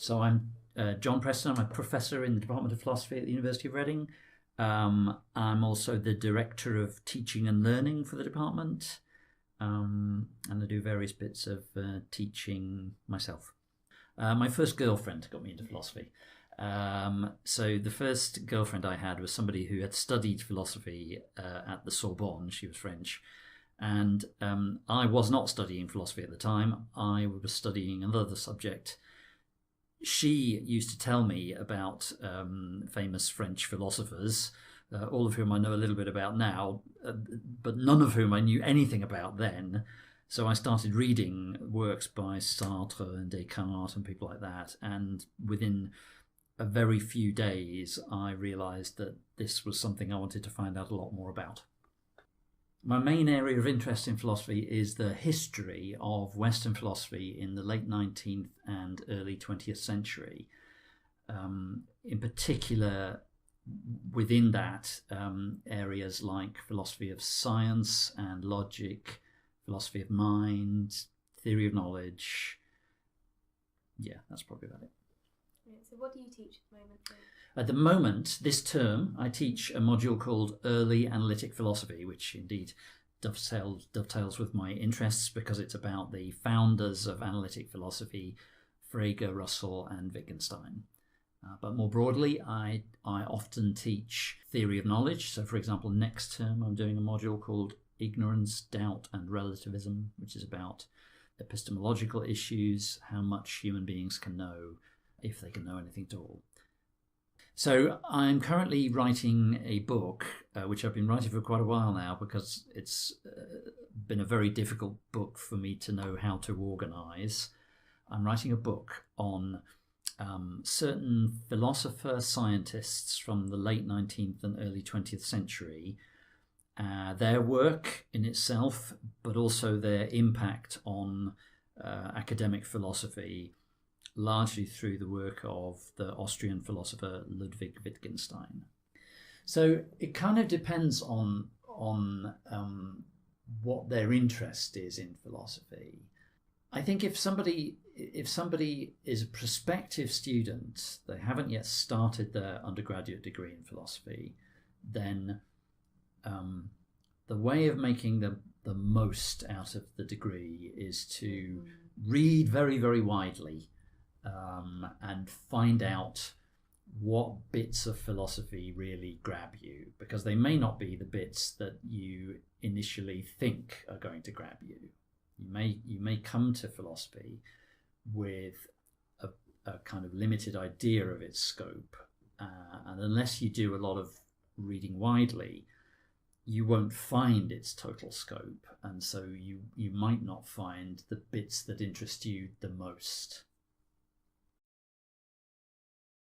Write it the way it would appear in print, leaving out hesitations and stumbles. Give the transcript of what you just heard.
So I'm John Preston. I'm a professor in the Department of Philosophy at the University of Reading. I'm also the Director of Teaching and Learning for the department, and I do various bits of teaching myself. My first girlfriend got me into philosophy. So the first girlfriend I had was somebody who had studied philosophy at the Sorbonne. She was French. And I was not studying philosophy at the time. I was studying another subject. She used to tell me about famous French philosophers, all of whom I know a little bit about now, but none of whom I knew anything about then. So I started reading works by Sartre and Descartes and people like that. And within a very few days, I realized that this was something I wanted to find out a lot more about. My main area of interest in philosophy is the history of Western philosophy in the late 19th and early 20th century. In particular, within that, areas like philosophy of science and logic, philosophy of mind, theory of knowledge. Yeah, that's probably about it. So what do you teach at the moment? At the moment, this term, I teach a module called Early Analytic Philosophy, which indeed dovetails with my interests because it's about the founders of analytic philosophy, Frege, Russell, and Wittgenstein. But more broadly, I often teach theory of knowledge. So, for example, next term, I'm doing a module called Ignorance, Doubt, and Relativism, which is about epistemological issues, how much human beings can know, if they can know anything at all. So I'm currently writing a book, which I've been writing for quite a while now because it's been a very difficult book for me to know how to organise. I'm writing a book on certain philosopher-scientists from the late 19th and early 20th century, their work in itself, but also their impact on academic philosophy, largely through the work of the Austrian philosopher Ludwig Wittgenstein. So it kind of depends on what their interest is in philosophy. I think if somebody is a prospective student, they haven't yet started their undergraduate degree in philosophy, then the way of making the most out of the degree is to read very, very widely. And find out what bits of philosophy really grab you, because they may not be the bits that you initially think are going to grab you. You may come to philosophy with a kind of limited idea of its scope, and unless you do a lot of reading widely, you won't find its total scope, and so you might not find the bits that interest you the most.